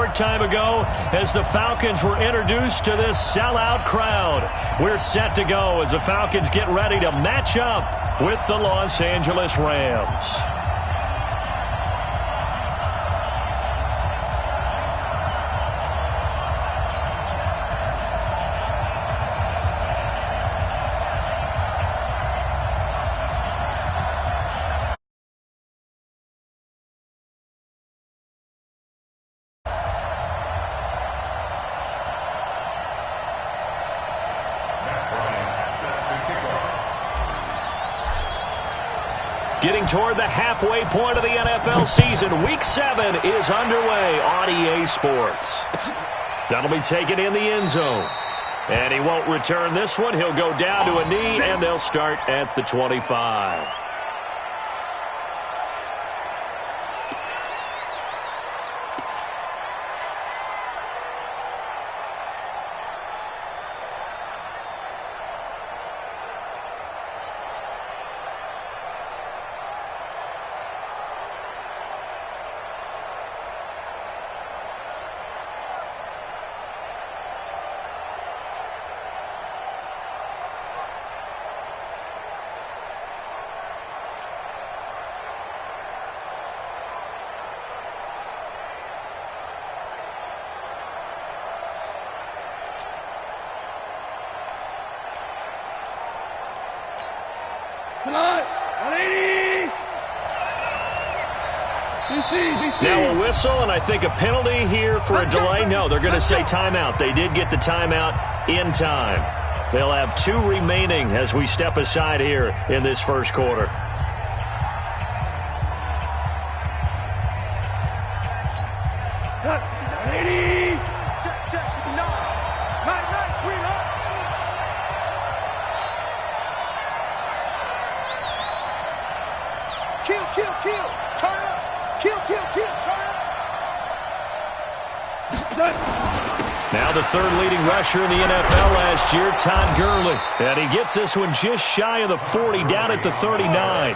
short time ago as the Falcons were introduced to this sellout crowd. We're set to go as the Falcons get ready to match up with the Los Angeles Rams. Getting toward the halfway point of the NFL season. Week 7 is underway on EA Sports. That'll be taken in the end zone. And he won't return this one. He'll go down to a knee, and they'll start at the 25. Now a whistle, and I think a penalty here for a delay. No, they're going to say timeout. They did get the timeout in time. They'll have 2 remaining as we step aside here in this first quarter. Now the third leading rusher in the NFL last year, Todd Gurley. And he gets this one just shy of the 40, down at the 39.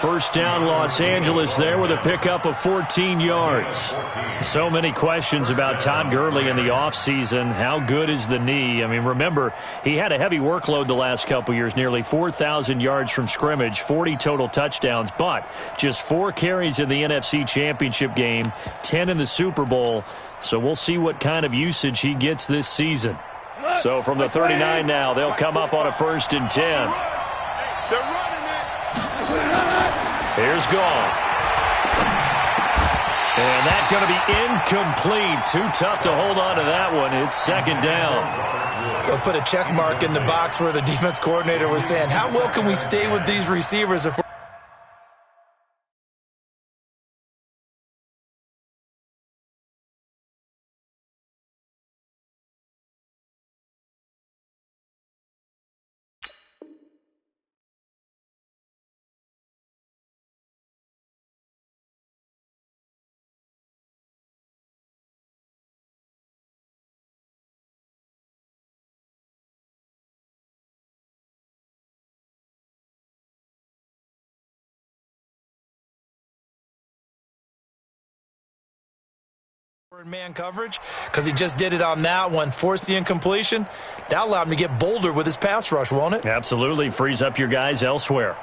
First down, Los Angeles there with a pickup of 14 yards. So many questions about Todd Gurley in the offseason. How good is the knee? I mean, remember, he had a heavy workload the last couple years, nearly 4,000 yards from scrimmage, 40 total touchdowns, but just 4 carries in the NFC Championship game, 10 in the Super Bowl. So we'll see what kind of usage he gets this season. So from the 39 now, they'll come up on a 1st and 10. Here's Gone. And that's going to be incomplete. Too tough to hold on to that one. It's 2nd down. They'll put a check mark in the box where the defense coordinator was saying, how well can we stay with these receivers if we're in man coverage, because he just did it on that one, forced the incompletion. That allowed him to get bolder with his pass rush, won't it? Absolutely. Frees up your guys elsewhere.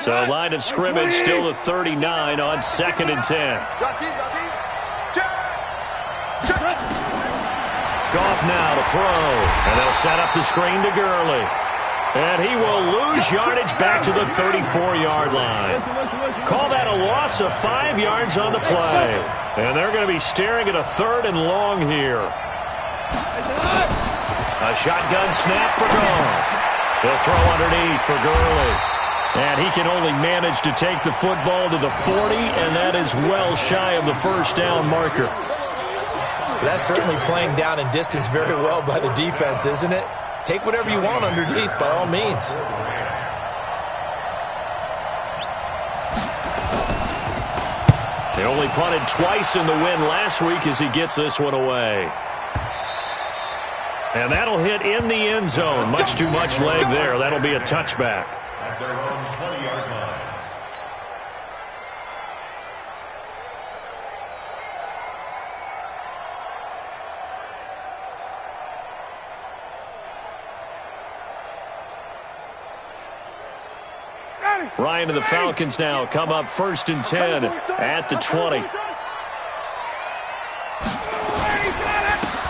So line of scrimmage still the 39 on 2nd and 10. Goff now to throw, and they'll set up the screen to Gurley. And he will lose yardage back to the 34-yard line. Call that a loss of 5 yards on the play. And they're going to be staring at a 3rd and long here. A shotgun snap for Goff. He'll throw underneath for Gurley. And he can only manage to take the football to the 40, and that is well shy of the 1st down marker. That's certainly playing down in distance very well by the defense, isn't it? Take whatever you want underneath, by all means. They only punted twice in the win last week as he gets this one away. And that'll hit in the end zone. Much too much leg there. That'll be a touchback. Ryan and the Falcons now come up 1st and 10 at the 20.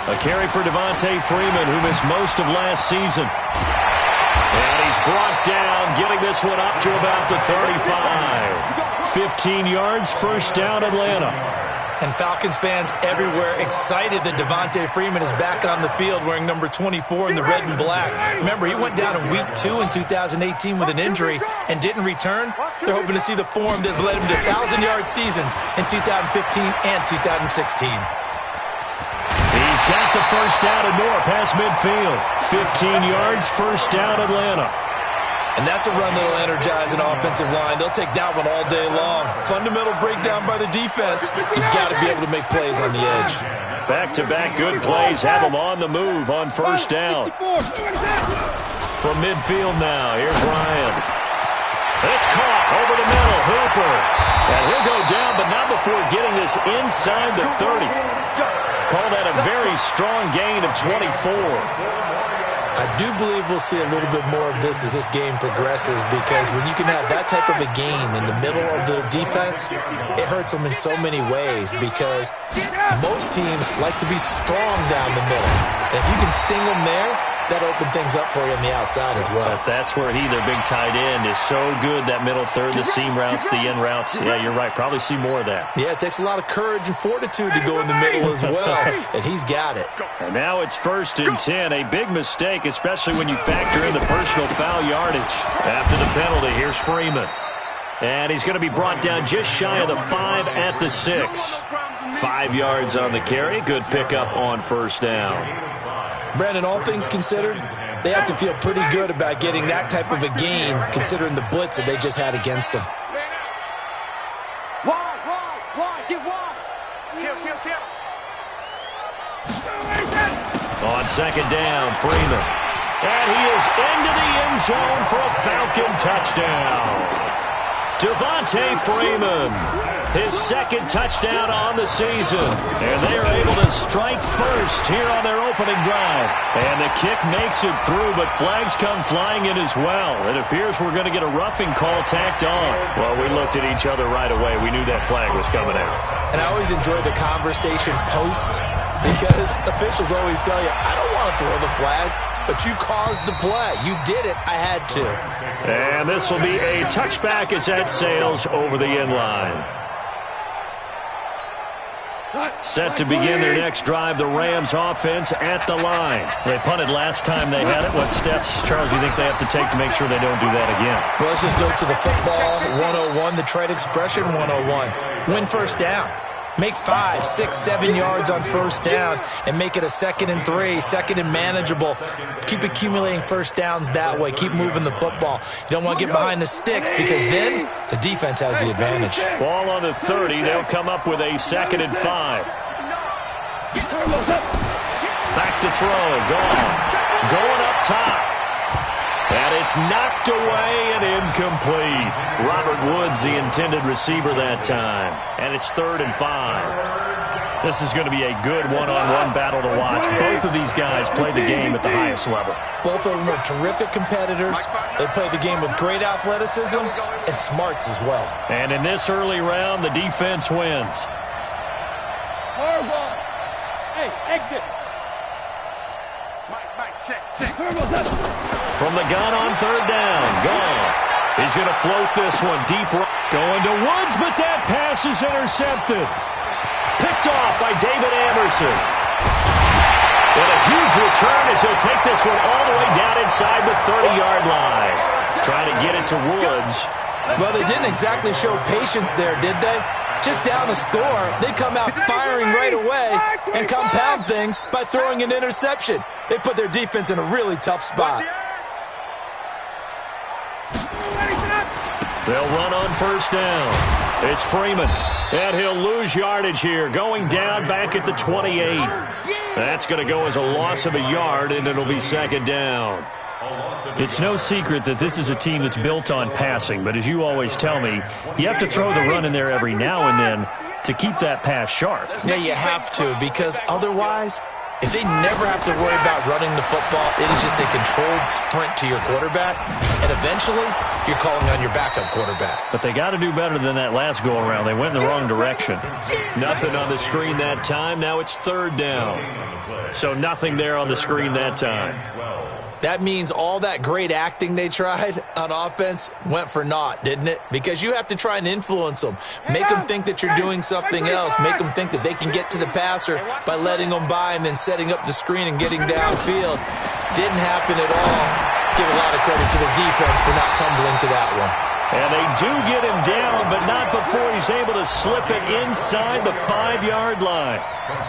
A carry for Devontae Freeman, who missed most of last season. And he's brought down, getting this one up to about the 35. 15 yards, 1st down, Atlanta. And Falcons fans everywhere excited that Devontae Freeman is back on the field wearing number 24 in the red and black. Remember, he went down in Week 2 in 2018 with an injury and didn't return. They're hoping to see the form that led him to 1,000-yard seasons in 2015 and 2016. He's got the 1st down and more past midfield. 15 yards, 1st down, Atlanta. And that's a run that'll energize an offensive line. They'll take that one all day long. Fundamental breakdown by the defense. You've got to be able to make plays on the edge. Back-to-back good plays have them on the move on 1st down. From midfield now, here's Ryan. It's caught over the middle, Hooper. And he'll go down, but not before getting this inside the 30. Call that a very strong gain of 24. I do believe we'll see a little bit more of this as this game progresses, because when you can have that type of a gain in the middle of the defense, it hurts them in so many ways, because most teams like to be strong down the middle. And if you can sting them there, that open things up for you on the outside as well. But that's where he, their big tight end, is so good, that middle third, the seam routes, the in routes. Yeah, you're right. Probably see more of that. Yeah, it takes a lot of courage and fortitude to go in the middle as well, and he's got it. And now it's 1st and 10. A big mistake, especially when you factor in the personal foul yardage. After the penalty, here's Freeman. And he's going to be brought down just shy of the 5 at the 6. 5 yards on the carry. Good pickup on 1st down. Brandon, all things considered, they have to feel pretty good about getting that type of a gain, considering the blitz that they just had against them. Get wide. Kill. On 2nd down, Freeman. And he is into the end zone for a Falcon touchdown. Devontae Freeman, his 2nd touchdown on the season. And they are able to strike first here on their opening drive. And the kick makes it through, but flags come flying in as well. It appears we're going to get a roughing call tacked on. Well, we looked at each other right away. We knew that flag was coming out. And I always enjoy the conversation post, because officials always tell you, I don't want to throw the flag, but you caused the play. You did it. I had to. And this will be a touchback as that sails over the end line. Set to begin their next drive, the Rams offense at the line. They punted last time they had it. What steps, Charles, do you think they have to take to make sure they don't do that again? Well, let's just go to the football 101, the trade expression 101. Win 1st down. Make 5, 6, 7 yards on 1st down and make it a 2nd and 3, 2nd and manageable. Keep accumulating 1st downs that way. Keep moving the football. You don't want to get behind the sticks, because then the defense has the advantage. Ball on the 30. They'll come up with a 2nd and 5. Back to throw. Gone. Going up top. And it's knocked away and incomplete. Robert Woods, the intended receiver that time. And it's 3rd and 5. This is going to be a good one-on-one battle to watch. Both of these guys play the game at the highest level. Both of them are terrific competitors. They play the game with great athleticism and smarts as well. And in this early round, the defense wins. Hey, exit. Mike, check. From the gun on 3rd down. Gone. He's going to float this one deep. Going to Woods, but that pass is intercepted. Picked off by David Amerson. And a huge return as he'll take this one all the way down inside the 30-yard line. Trying to get it to Woods. Well, they didn't exactly show patience there, did they? Just down a score, they come out firing right away and compound things by throwing an interception. They put their defense in a really tough spot. They'll run on 1st down. It's Freeman, and he'll lose yardage here, going down back at the 28. That's going to go as a loss of a yard, and it'll be 2nd down. It's no secret that this is a team that's built on passing, but as you always tell me, you have to throw the run in there every now and then to keep that pass sharp. Yeah, you have to, because otherwise, if they never have to worry about running the football, it is just a controlled sprint to your quarterback, and eventually you're calling on your backup quarterback. But they got to do better than that last go-around. They went in the wrong direction. Nothing on the screen that time. Now it's third down. So nothing there on the screen that time. That means all that great acting they tried on offense went for naught, didn't it? Because you have to try and influence them. Make them think that you're doing something else. Make them think that they can get to the passer by letting them by and then setting up the screen and getting downfield. Didn't happen at all. Give a lot of credit to the defense for not tumbling to that one. And they do get him down, but not before he's able to slip it inside the 5-yard line.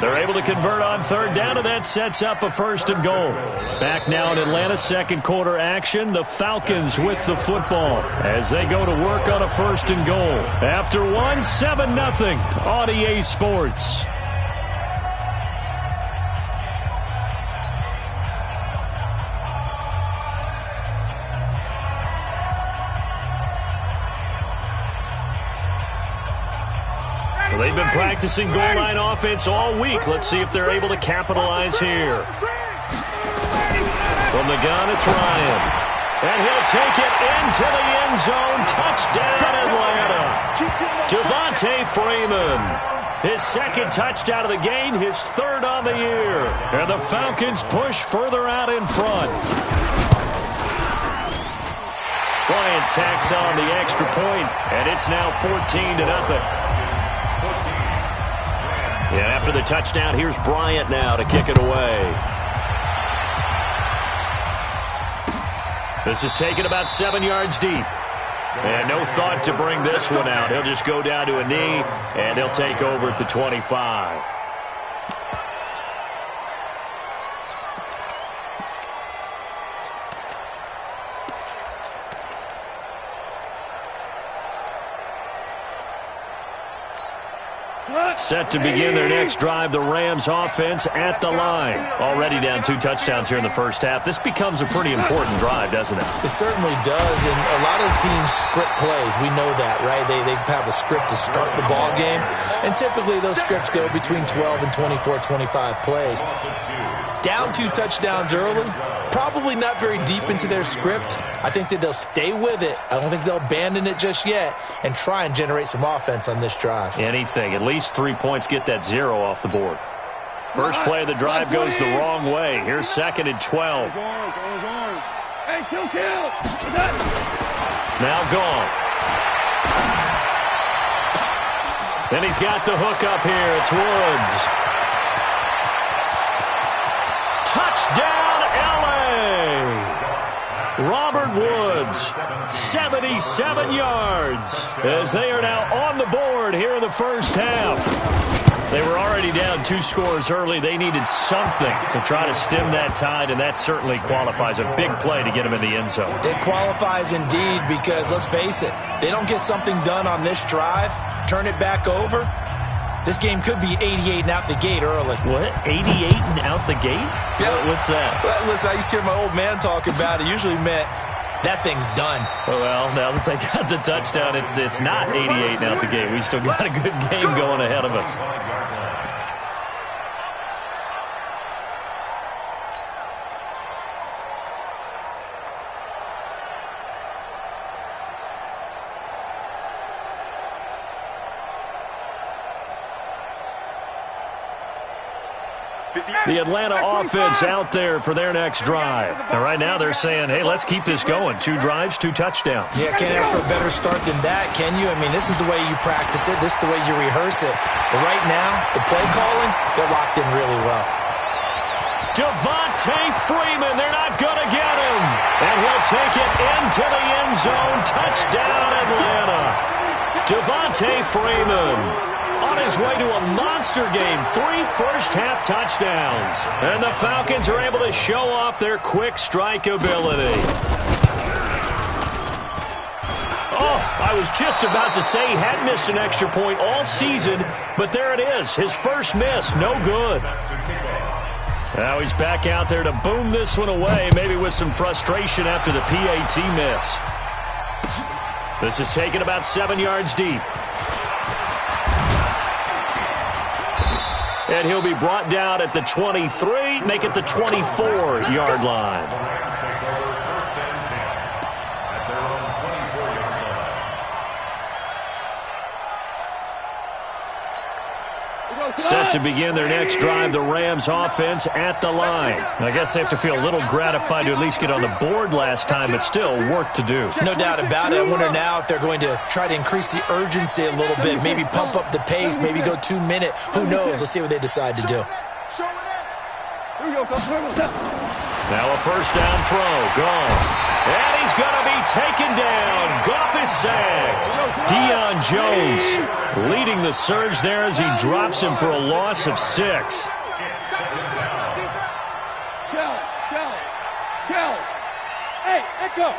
They're able to convert on third down, and that sets up a first and goal. Back now in Atlanta, second quarter action. The Falcons with the football as they go to work on a first and goal. After one, 7-0 on EA Sports. They've been practicing goal line offense all week. Let's see if they're able to capitalize here. From the gun, it's Ryan. And he'll take it into the end zone. Touchdown, Atlanta. Devontae Freeman. His second touchdown of the game, his third on the year. And the Falcons push further out in front. Bryant tacks on the extra point, and it's now 14-0. And after the touchdown, here's Bryant now to kick it away. This is taken about 7 yards deep. And no thought to bring this one out. He'll just go down to a knee, and they'll take over at the 25. Set to begin their next drive, the Rams offense at the line. Already down 2 touchdowns here in the first half. This becomes a pretty important drive, doesn't it? It certainly does, and a lot of teams script plays. We know that, right? They have a script to start the ball game, and typically those scripts go between 12 and 24, 25 plays. Down 2 touchdowns early, probably not very deep into their script. I think that they'll stay with it. I don't think they'll abandon it just yet and try and generate some offense on this drive. Anything. At least 3 points, get that 0 off the board. First play of the drive goes the wrong way. Here's second and 12. Hey, kill. Now gone. Then he's got the hook up here. It's Woods. Touchdown, L.A. Robert Woods, 77 yards, as they are now on the board here in the first half. They were already down 2 scores early. They needed something to try to stem that tide, and that certainly qualifies. A big play to get them in the end zone. It qualifies indeed because, let's face it, they don't get something done on this drive, turn it back over, this game could be 88 and out the gate early. What? 88 and out the gate? Yeah. What's that? Well, listen, I used to hear my old man talk about it. Usually meant that thing's done. Well, now that they got the touchdown, it's not 88 and out the gate. We still got a good game going ahead of us. The Atlanta offense out there for their next drive. And right now they're saying, hey, let's keep this going. 2 drives, 2 touchdowns. Yeah, can't ask for a better start than that, can you? I mean, this is the way you practice it. This is the way you rehearse it. But right now, the play calling, they're locked in really well. Devontae Freeman, they're not going to get him. And he'll take it into the end zone. Touchdown, Atlanta. Devontae Freeman on his way to a monster game. 3 first-half touchdowns. And the Falcons are able to show off their quick strike ability. Oh, I was just about to say he had missed an extra point all season, but there it is. His first miss, no good. Now he's back out there to boom this one away, maybe with some frustration after the PAT miss. This is taken about 7 yards deep. And he'll be brought down at the 23, make it the 24-yard line. Set to begin their next drive, the Rams offense at the line. I guess they have to feel a little gratified to at least get on the board last time, but still work to do. No doubt about it. I wonder now if they're going to try to increase the urgency a little bit, maybe pump up the pace, maybe go 2 minute. Who knows? Let's see what they decide to do. Now a first down throw, gone. And he's going to be taken down. Goff is sacked. Deion Jones leading the surge there as he drops him for a loss of 6. Hey, echo.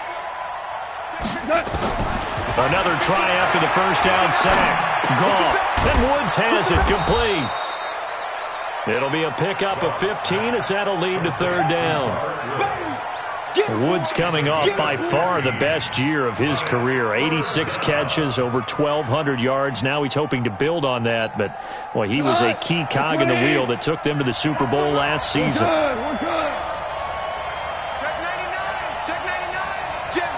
Another try after the first down sack. Goff. And Woods has it complete. It'll be a pickup of 15 as that'll lead to third down. Woods coming off by far the best year of his career. 86 catches, over 1,200 yards. Now he's hoping to build on that, but well, he was a key cog in the wheel that took them to the Super Bowl last season. We're good. Check 99. Check 99. Jim.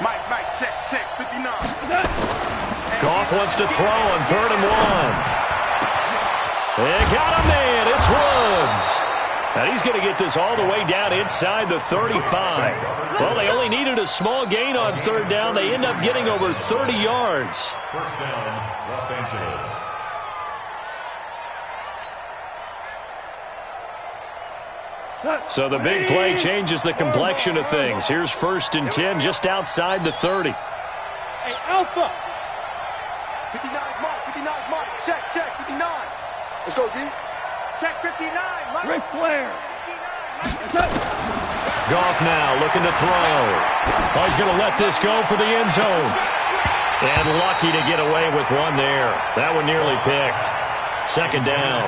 Mike, check 59. Goff wants to throw on 3rd and 1. They got a man. It's Woods. And he's going to get this all the way down inside the 35. Well, they only needed a small gain on 3rd down. They end up getting over 30 yards. First down, Los Angeles. So the big play changes the complexion of things. Here's 1st and 10 just outside the 30. Hey, Alpha. 59 mark. Check 59. Let's go, D. Check 59, Mike. Ric Flair. Goff now looking to throw. Oh, he's going to let this go for the end zone. And lucky to get away with one there. That one nearly picked. 2nd down.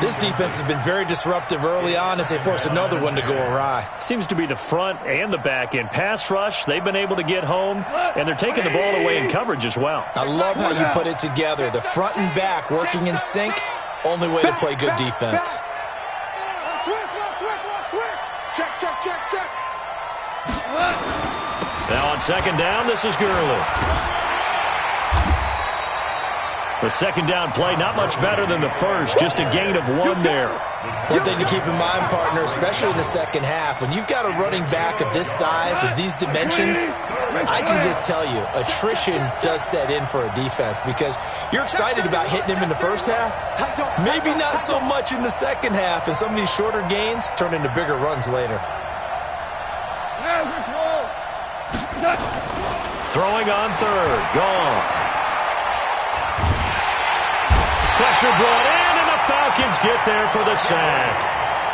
This defense has been very disruptive early on as they force another one to go awry. Seems to be the front and the back end. Pass rush, they've been able to get home, and they're taking the ball away in coverage as well. I love how you put it together. The front and back working in sync, only way to play good defense. Switch. Check. Now on 2nd down, this is Gurley. The 2nd down play, not much better than the first, just a gain of 1 there. One thing to keep in mind, partner, especially in the second half, when you've got a running back of this size, of these dimensions, I can just tell you, attrition does set in for a defense because you're excited about hitting him in the first half, maybe not so much in the second half, and some of these shorter gains turn into bigger runs later. Throwing on 3rd, Goff. Pressure brought in, and the Falcons get there for the sack.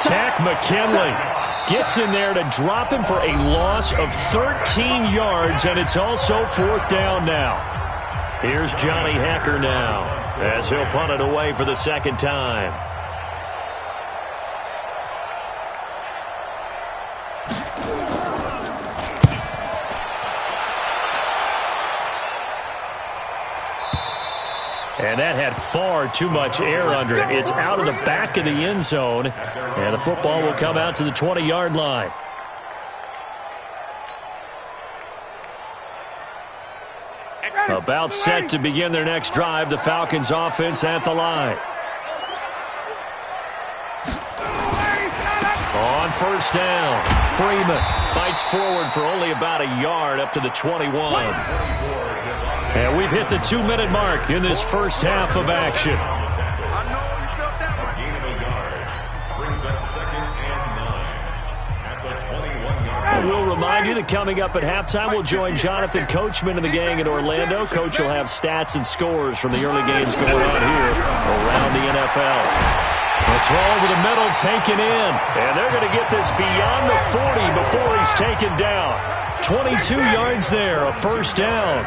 Tack McKinley gets in there to drop him for a loss of 13 yards, and it's also 4th down now. Here's Johnny Hecker now as he'll punt it away for the 2nd time. And that had far too much air under it. It's out of the back of the end zone. And the football will come out to the 20-yard line. About set to begin their next drive. The Falcons offense at the line. On 1st down, Freeman fights forward for only about a yard up to the 21. And we've hit the 2-minute mark in this first half of action. And we'll remind you that coming up at halftime, we'll join Jonathan Coachman and the gang in Orlando. Coach will have stats and scores from the early games going on here around the NFL. A throw over the middle, taken in. And they're going to get this beyond the 40 before he's taken down. 22 yards there, a 1st down.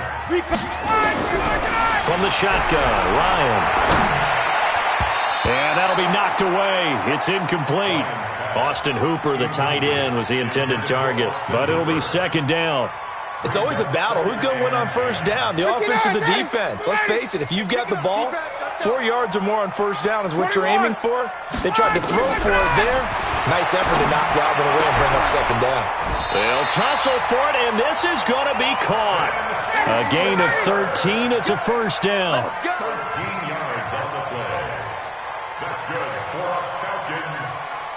From the shotgun, Ryan. And that'll be knocked away. It's incomplete. Austin Hooper, the tight end, was the intended target. But it'll be 2nd down. It's always a battle. Who's going to win on 1st down, the offense or the defense? Let's face it, if you've got the ball, 4 yards or more on 1st down is what you're aiming for. They tried to throw for it there. Nice effort to knock Galvin away and bring up second down. They'll tussle for it, and this is going to be caught. A gain of 13. It's a first down. 13 yards on the play. That's good for our Falcons.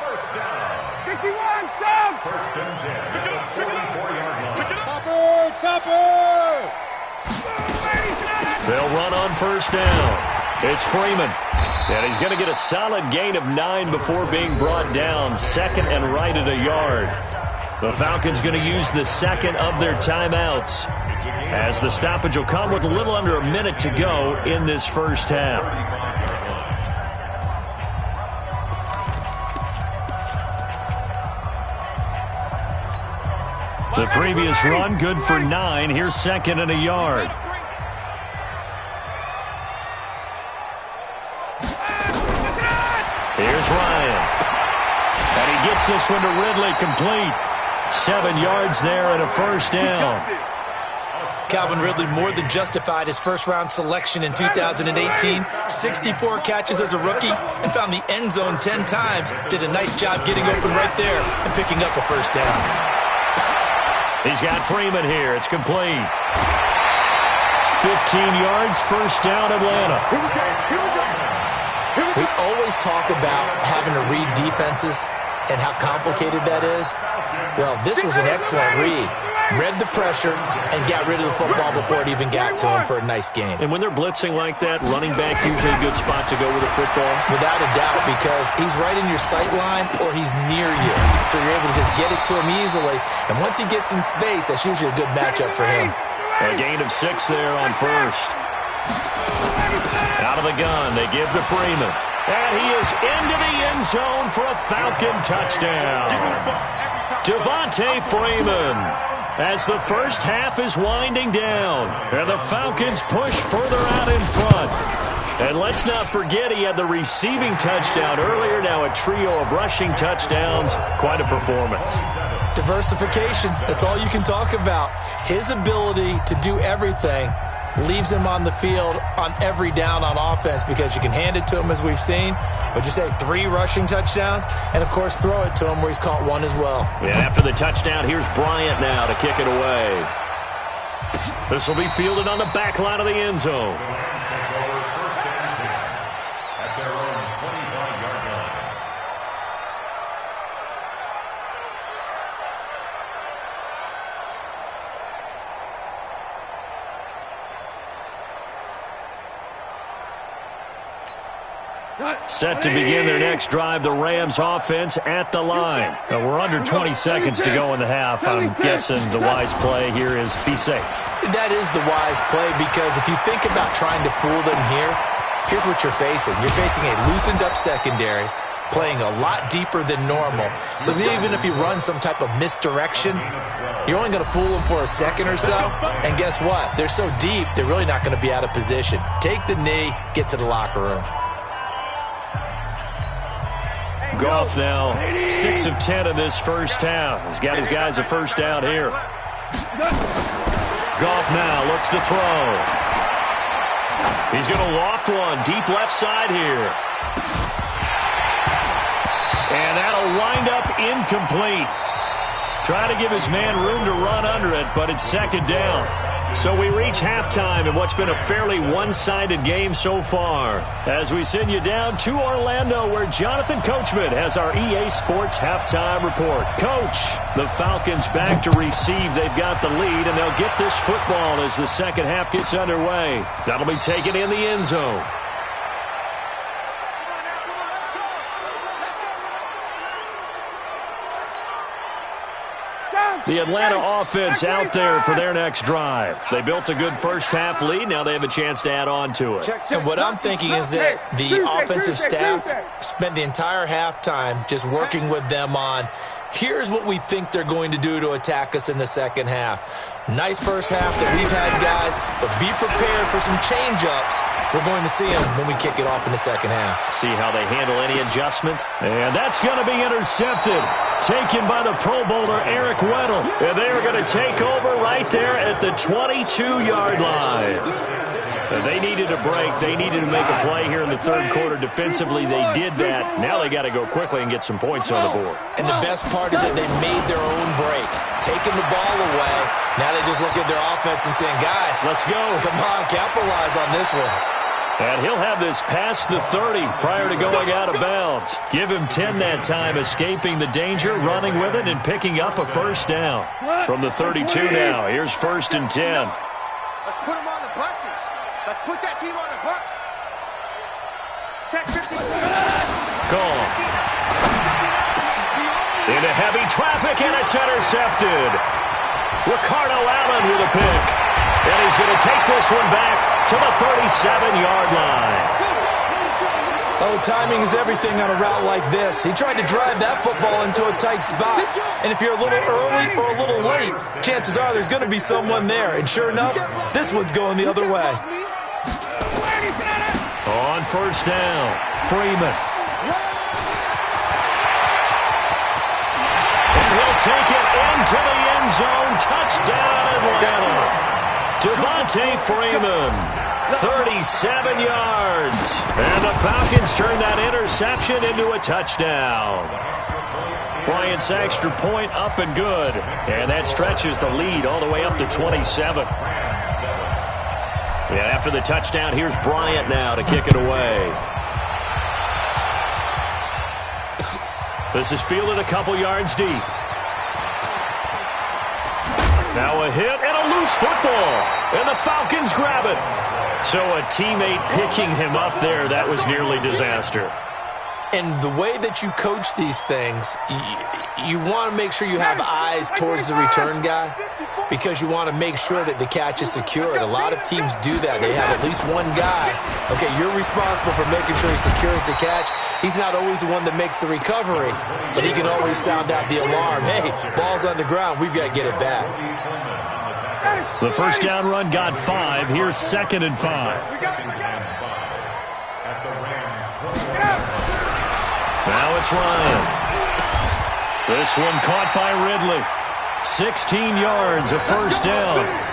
First down. 51, Tom! First and 10 at the 44-yard line. Topper! They'll run on first down. It's Freeman. And he's going to get a solid gain of 9 before being brought down. Second and right at a yard. The Falcons going to use the second of their timeouts, as the stoppage will come with a little under a minute to go in this first half. The previous run good for 9. Here's second and a yard. Here's Ryan. And he gets this one to Ridley, complete. 7 yards there and a first down. Calvin Ridley more than justified his first-round selection in 2018. 64 catches as a rookie and found the end zone 10 times. Did a nice job getting open right there and picking up a first down. He's got Freeman here. It's complete. 15 yards, first down, Atlanta. We always talk about having to read defenses and how complicated that is. Well, this was an excellent read. Read the pressure and got rid of the football before it even got to him for a nice game. And when they're blitzing like that, running back usually a good spot to go with the football. Without a doubt, because he's right in your sight line or he's near you. So you're able to just get it to him easily. And once he gets in space, that's usually a good matchup for him. A gain of 6 there on first. Out of the gun, they give to Freeman. And he is into the end zone for a Falcon touchdown. Devontae Freeman, as the first half is winding down. And the Falcons push further out in front. And let's not forget he had the receiving touchdown earlier. Now a trio of rushing touchdowns. Quite a performance. Diversification, that's all you can talk about. His ability to do everything leaves him on the field on every down on offense, because you can hand it to him, as we've seen. Would you say 3 rushing touchdowns? And, of course, throw it to him where he's caught 1 as well. And after the touchdown, here's Bryant now to kick it away. This will be fielded on the back line of the end zone. Set to begin their next drive, the Rams offense at the line. Now, we're under 20 seconds to go in the half. I'm guessing the wise play here is be safe. That is the wise play, because if you think about trying to fool them here, here's what you're facing. You're facing a loosened up secondary, playing a lot deeper than normal. So even if you run some type of misdirection, you're only going to fool them for a second or so. And guess what? They're so deep, they're really not going to be out of position. Take the knee, get to the locker room. Goff now 6 of 10 in this first half. He's got his guys a first down here. Goff now looks to throw. He's going to loft one deep left side here. And that'll wind up incomplete. Trying to give his man room to run under it, but it's second down. So we reach halftime in what's been a fairly one-sided game so far, as we send you down to Orlando, where Jonathan Coachman has our EA Sports halftime report. Coach, the Falcons back to receive. They've got the lead, and they'll get this football as the second half gets underway. That'll be taken in the end zone. The Atlanta offense out there for their next drive. They built a good first half lead. Now they have a chance to add on to it. And what I'm thinking is that the offensive staff spent the entire halftime just working with them on, here's what we think they're going to do to attack us in the second half. Nice first half that we've had, guys, but be prepared for some change-ups. We're going to see them when we kick it off in the second half. See how they handle any adjustments. And that's going to be intercepted. Taken by the Pro Bowler, Eric Weddle. And they are going to take over right there at the 22-yard line. They needed a break. They needed to make a play here in the third quarter. Defensively, they did that. Now they got to go quickly and get some points on the board. And the best part is that they made their own break, taking the ball away. Now they just look at their offense and saying, guys, let's go. Come on, capitalize on this one. And he'll have this past the 30 prior to going out of bounds. Give him 10 that time, escaping the danger, running with it, and picking up a first down. From the 32 now, here's 1st and 10. Let's put them on the buses. Let's put that team on the bus. Check 50. Gone. Into heavy traffic, and it's intercepted. Ricardo Allen with a pick. And he's going to take this one back to the 37-yard line. Oh, timing is everything on a route like this. He tried to drive that football into a tight spot. And if you're a little early or a little late, chances are there's going to be someone there. And sure enough, this one's going the other way. On 1st down, Freeman. And he'll take it into the end zone. Touchdown, Atlanta. Devontae Freeman, 37 yards. And the Falcons turn that interception into a touchdown. Bryant's extra point up and good. And that stretches the lead all the way up to 27. And after the touchdown, here's Bryant now to kick it away. This is fielded a couple yards deep. Now a hit and a loose football. And the Falcons grab it. So a teammate picking him up there, that was nearly disaster. And the way that you coach these things, you want to make sure you have eyes towards the return guy because you want to make sure that the catch is secured. A lot of teams do that. They have at least one guy. Okay, you're responsible for making sure he secures the catch. He's not always the one that makes the recovery, but he can always sound out the alarm. Hey, ball's on the ground. We've got to get it back. The first down run got 5. Here's 2nd and 5. Now it's Ryan. This one caught by Ridley. 16 yards, a first down.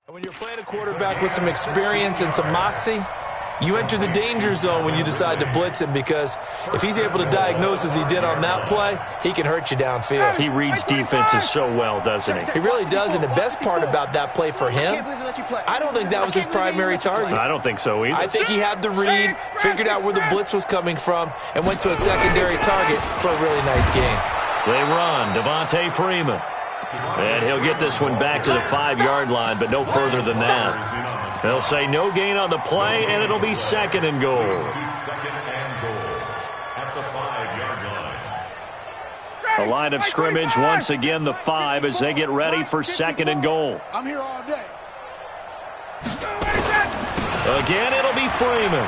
When you're playing a quarterback with some experience and some moxie, you enter the danger zone when you decide to blitz him because if he's able to diagnose as he did on that play, he can hurt you downfield. He reads defenses so well, doesn't he? He really does, and the best part about that play for him, I don't think that was his primary target. I don't think so either. I think he had the read, figured out where the blitz was coming from, and went to a secondary target for a really nice game. They run, Devontae Freeman. And he'll get this one back to the 5-yard line, but no further than that. They'll say no gain on the play, and it'll be 2nd and goal. The line of scrimmage, once again, the 5 as they get ready for 2nd and goal. I'm here all day. Again, it'll be Freeman.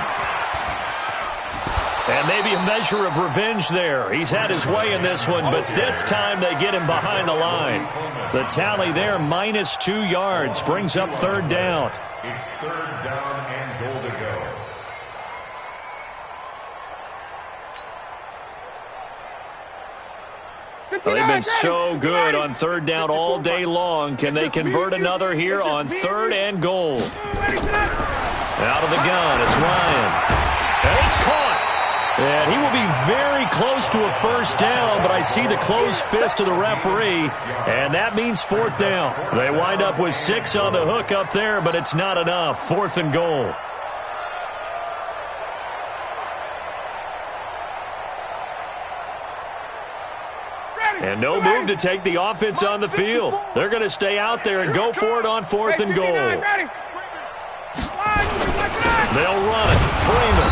And maybe a measure of revenge there. He's had his way in this one, but this time they get him behind the line. The tally there, -2 yards, brings up 3rd down. It's 3rd down and goal to go. Well, they've been so good on 3rd down all day long. Can they convert another here on 3rd and goal? Out of the gun, it's Ryan. And it's caught. And he will be very close to a first down, but I see the closed fist of the referee, and that means 4th down. They wind up with 6 on the hook up there, but it's not enough. 4th and goal. And no move to take the offense on the field. They're going to stay out there and go for it on 4th and goal. They'll run it. Freeman.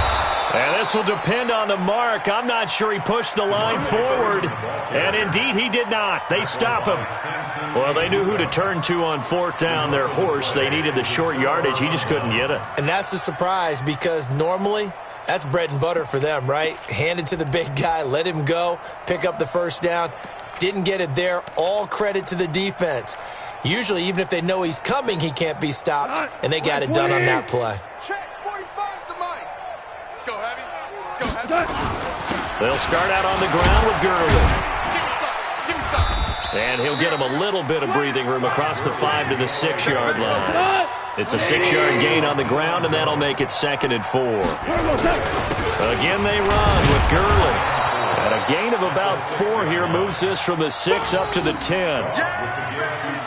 And this will depend on the mark. I'm not sure he pushed the line forward. And indeed, he did not. They stop him. Well, they knew who to turn to on fourth down. Their horse. They needed the short yardage. He just couldn't get it. And that's the surprise, because normally that's bread and butter for them, right? Hand it to the big guy, let him go, pick up the first down. Didn't get it there. All credit to the defense. Usually, even if they know he's coming, he can't be stopped, and they got it done on that play. Check 45 to Mike. Let's go, Heavy. Let's go, Heavy. They'll start out on the ground with Gurley. Give me some. Give me some. And he'll get him a little bit of breathing room across the 5 to the 6-yard line. It's a 6-yard gain on the ground, and that'll make it 2nd and 4. Again, they run with Gurley. And a gain of about 4 here moves this from the 6 up to the 10.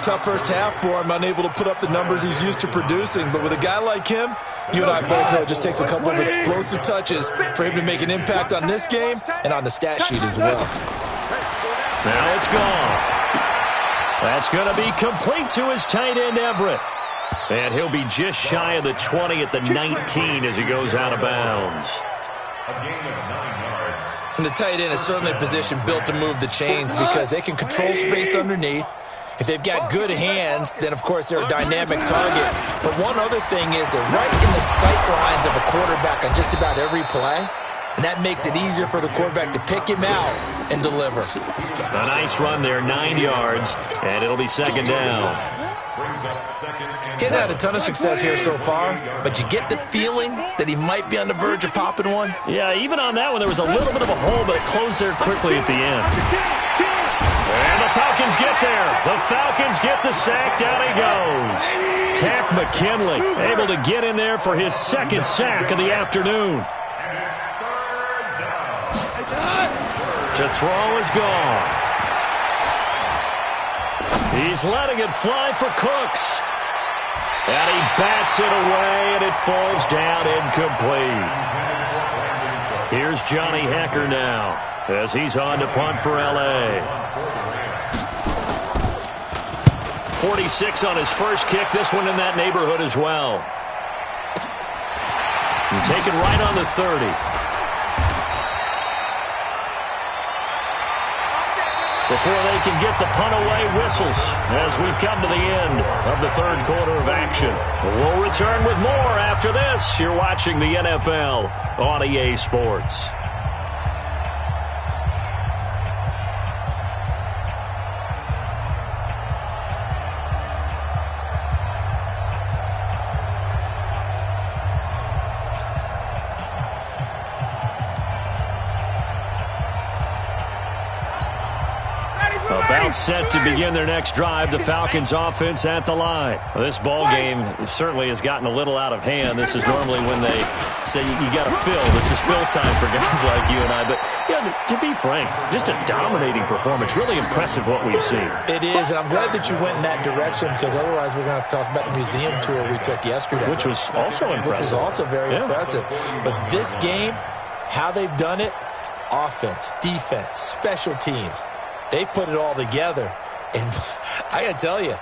Tough first half for him, unable to put up the numbers he's used to producing. But with a guy like him, you and I both know it just takes a couple of explosive touches for him to make an impact on this game and on the stat sheet as well. Now it's gone. That's going to be complete to his tight end, Everett. And he'll be just shy of the 20 at the 19 as he goes out of bounds. A gain of 9 yards. And the tight end is certainly a position built to move the chains because they can control space underneath. If they've got good hands, then, of course, they're a dynamic target. But one other thing is they're right in the sight lines of a quarterback on just about every play, and that makes it easier for the quarterback to pick him out and deliver. A nice run there, 9 yards, and it'll be 2nd down. He's had a ton of success here so far, but you get the feeling that he might be on the verge of popping one. Yeah, even on that one, there was a little bit of a hole, but it closed there quickly at the end. And the Falcons get there. The Falcons get the sack. Down he goes. Tack McKinley able to get in there for his 2nd sack of the afternoon. To throw is gone. He's letting it fly for Cooks. And he bats it away, and it falls down incomplete. Here's Johnny Hecker now as he's on to punt for L.A. 46 on his first kick. This one in that neighborhood as well. And taken right on the 30. Before they can get the punt away, whistles as we've come to the end of the 3rd quarter of action. We'll return with more after this. You're watching the NFL on EA Sports. About set to begin their next drive. The Falcons offense at the line. This ball game certainly has gotten a little out of hand. This is normally when they say you got to fill. This is fill time for guys like you and I. But yeah, to be frank, just a dominating performance. Really impressive what we've seen. It is, and I'm glad that you went in that direction because otherwise we're going to have to talk about the museum tour we took yesterday. Which was also impressive. Which was also very impressive. But this game, how they've done it, offense, defense, special teams, they've put it all together. And I got to tell you,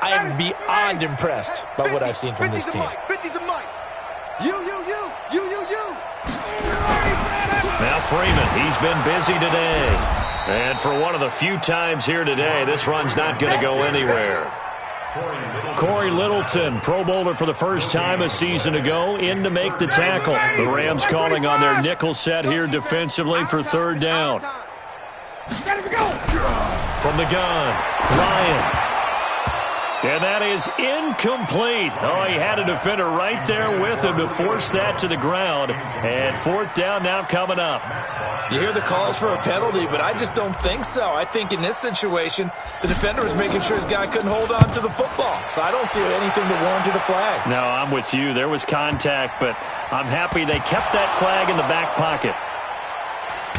I am beyond impressed by what I've seen from this team. 50's the mic. You. Now Freeman, he's been busy today. And for one of the few times here today, this run's not going to go anywhere. Corey Littleton, Pro Bowler for the first time a season ago, in to make the tackle. The Rams calling on their nickel set here defensively for 3rd down. From the gun, Ryan. And that is incomplete. Oh, he had a defender right there with him to force that to the ground. And 4th down now coming up. You hear the calls for a penalty, but I just don't think so. I think in this situation, the defender was making sure his guy couldn't hold on to the football. So I don't see anything that warranted a flag. No, I'm with you. There was contact, but I'm happy they kept that flag in the back pocket.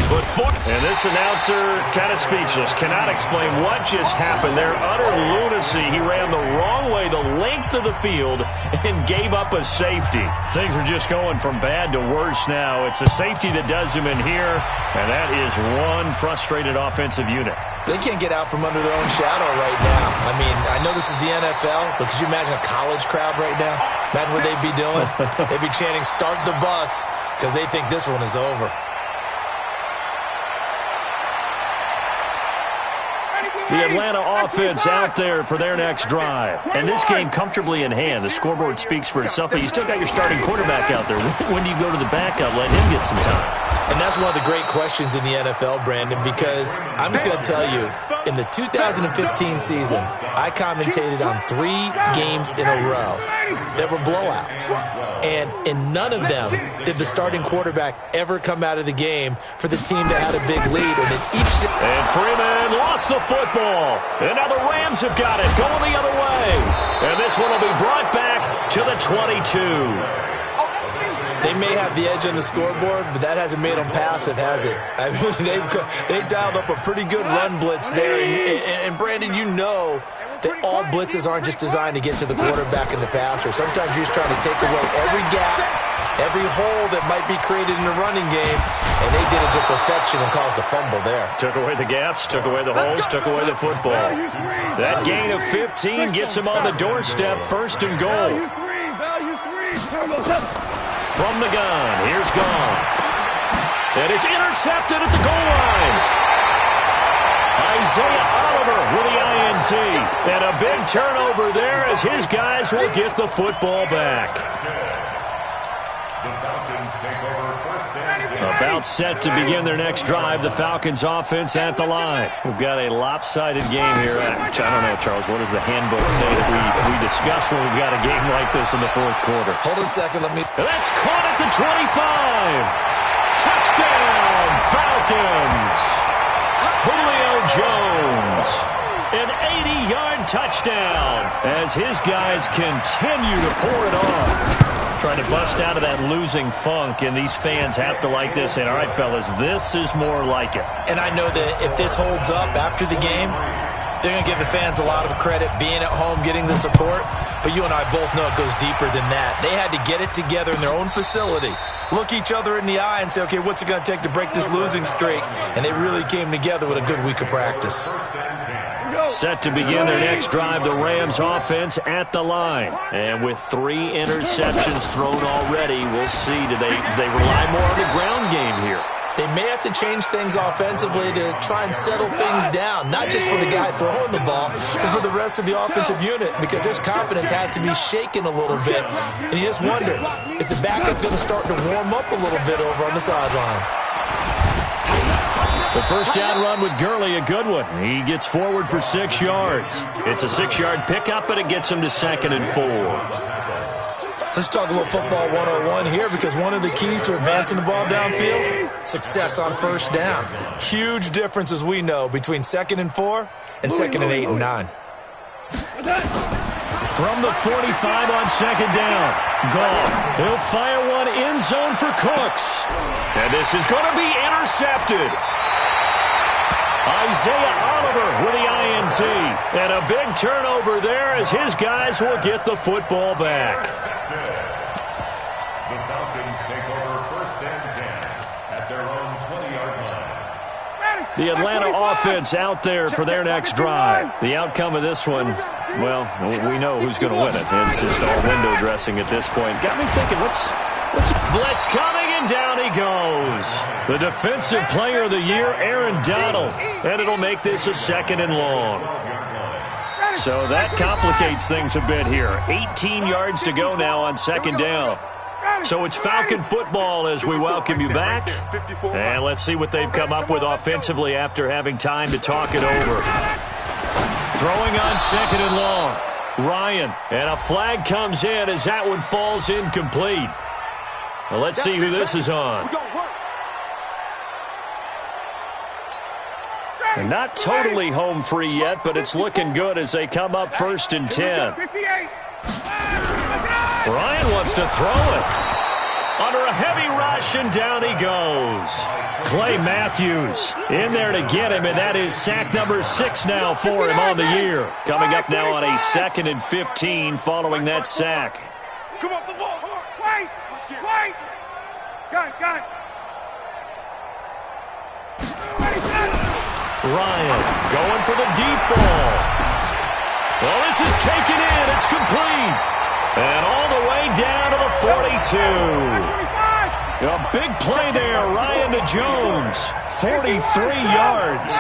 And this announcer kind of speechless. Cannot explain what just happened there. Utter lunacy. He ran the wrong way, the length of the field, and gave up a safety. Things are just going from bad to worse now. It's a safety that does him in here, and that is one frustrated offensive unit. They can't get out from under their own shadow right now. I mean, I know this is the NFL, but could you imagine a college crowd right now? Imagine what they'd be doing. They'd be chanting, "Start the bus," because they think this one is over. The Atlanta offense out there for their next drive. And this game comfortably in hand. The scoreboard speaks for itself, but you still got your starting quarterback out there. When do you go to the backup, let him get some time? And that's one of the great questions in the NFL, Brandon, because I'm just going to tell you, in the 2015 season, I commentated on 3 games in a row that were blowouts. And in none of them did the starting quarterback ever come out of the game for the team that had a big lead. And Freeman lost the football. And now the Rams have got it, going the other way. And this one will be brought back to the 22. They may have the edge on the scoreboard, but that hasn't made them passive, has it? I mean, they dialed up a pretty good run blitz there. And Brandon, you know that all blitzes aren't just designed to get to the quarterback and the passer. Sometimes you're just trying to take away every gap, every hole that might be created in the running game, and they did it to perfection and caused a fumble there. Took away the gaps, took away the holes, took away the football. That gain of 15 gets him on the doorstep, 1st and goal. From the gun, here's Goff. And it's intercepted at the goal line. Isaiah Oliver with the INT. And a big turnover there as his guys will get the football back. The Falcons take over 1st and 10. About set to begin their next drive. The Falcons offense at the line. We've got a lopsided game here. I don't know, Charles. What does the handbook say that we discuss when we've got a game like this in the 4th quarter? Hold on a second. Let me. And that's caught at the 25. Touchdown, Falcons. Julio Jones. An 80-yard touchdown as his guys continue to pour it on. Trying to bust out of that losing funk, and these fans have to like this. And all right, fellas, this is more like it. And I know that if this holds up after the game, they're going to give the fans a lot of credit being at home, getting the support. But you and I both know it goes deeper than that. They had to get it together in their own facility, look each other in the eye and say, okay, what's it going to take to break this losing streak? And they really came together with a good week of practice. Set to begin their next drive, the Rams offense at the line. And with 3 interceptions thrown already, we'll see. Do they rely more on the ground game here? They may have to change things offensively to try and settle things down, not just for the guy throwing the ball, but for the rest of the offensive unit, because their confidence has to be shaken a little bit. And you just wonder, is the backup going to start to warm up a little bit over on the sideline? The first down run with Gurley, a good one. He gets forward for 6 yards. It's a 6-yard pickup, but it gets him to 2nd and 4. Let's talk a little football 101 here, because one of the keys to advancing the ball downfield, success on 1st down. Huge difference, as we know, between 2nd and 4 and 2nd and 8 and 9. From the 45 on 2nd down, Goff. He'll fire one end zone for Cooks. And this is going to be intercepted. Isaiah Oliver with the INT. And a big turnover there as his guys will get the football back. The Falcons take over 1st and 10 at their own 20-yard line. The Atlanta offense out there for their next drive. The outcome of this one, well, we know who's going to win it. It's just all window dressing at this point. Got me thinking, what's blitz coming, and down he goes. The defensive player of the year, Aaron Donald. And it'll make this a 2nd and long. So that complicates things a bit here. 18 yards to go now on 2nd down. So it's Falcon football as we welcome you back. And let's see what they've come up with offensively after having time to talk it over. Throwing on 2nd and long. Ryan, and a flag comes in as that one falls incomplete. Well, let's see who this is on. And not totally home free yet, but it's looking good as they come up 1st and 10. Ryan wants to throw it. Under a heavy rush, and down he goes. Clay Matthews in there to get him, and that is sack number 6 now for him on the year. Coming up now on a 2nd and 15 following that sack. Come up the ball. Wait. Got it. Ryan going for the deep ball. Well, this is taken in. It's complete. And all the way down to the 42. A big play there, Ryan to Jones. 43 yards.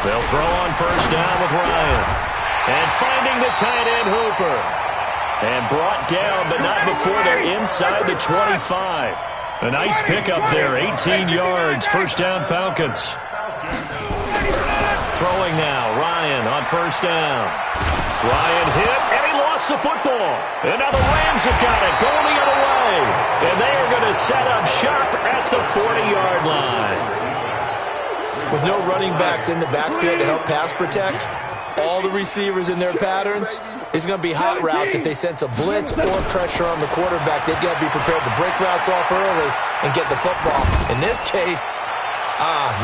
They'll throw on first down with Ryan. And finding the tight end Hooper. And brought down, but not before they're inside the 25. A nice pickup there, 18 yards. First down, Falcons. Throwing now, Ryan on first down. Ryan hit, and he lost the football. And now the Rams have got it, going the other way. And they are going to set up shop at the 40-yard line. With no running backs in the backfield to help pass protect, all the receivers in their patterns, it's going to be hot routes if they sense a blitz or pressure on the quarterback. They've got to be prepared to break routes off early and get the football. In this case,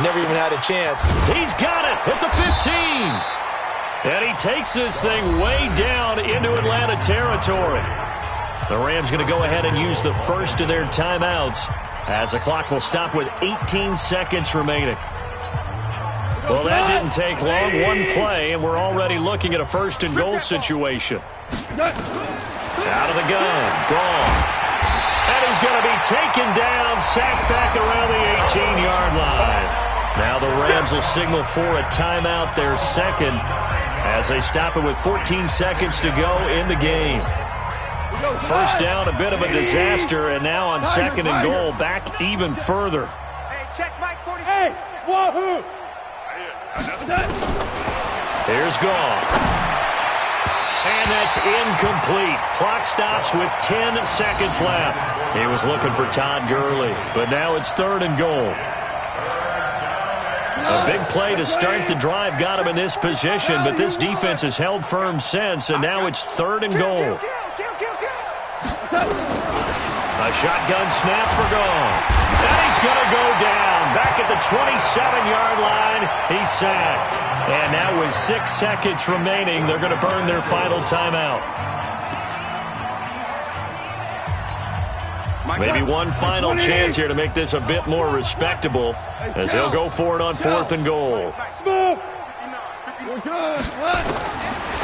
never even had a chance. He's got it at the 15. And he takes this thing way down into Atlanta territory. The Rams going to go ahead and use the first of their timeouts as the clock will stop with 18 seconds remaining. Well, that didn't take long. One play, and we're already looking at a first and goal situation. Out of the gun. Gone. And he's going to be taken down, sacked back around the 18-yard line. Now the Rams will signal for a timeout, their second, as they stop it with 14 seconds to go in the game. First down, a bit of a disaster, and now on second and goal, back even further. Hey, check Mike 40. Hey, wahoo! Here's Goff. And that's incomplete. Clock stops with 10 seconds left. He was looking for Todd Gurley, but now it's third and goal. A big play to start the drive got him in this position, but this defense has held firm since, and now it's third and goal. A shotgun snap for Goff. And he's going to go down. Back at the 27-yard line, he's sacked. And now with 6 seconds remaining, they're going to burn their final timeout. Maybe one final chance here to make this a bit more respectable as they'll go for it on fourth and goal.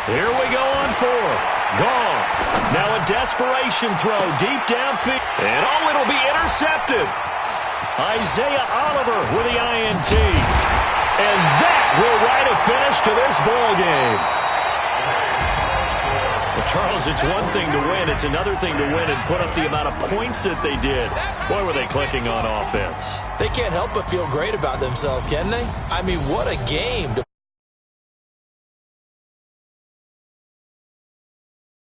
Here we go on fourth. Goff. Now a desperation throw deep downfield. And it'll be intercepted. Isaiah Oliver with the INT. And that will write a finish to this ball game. Well, Charles, it's one thing to win. It's another thing to win and put up the amount of points that they did. Boy, were they clicking on offense. They can't help but feel great about themselves, can they? I mean, what a game.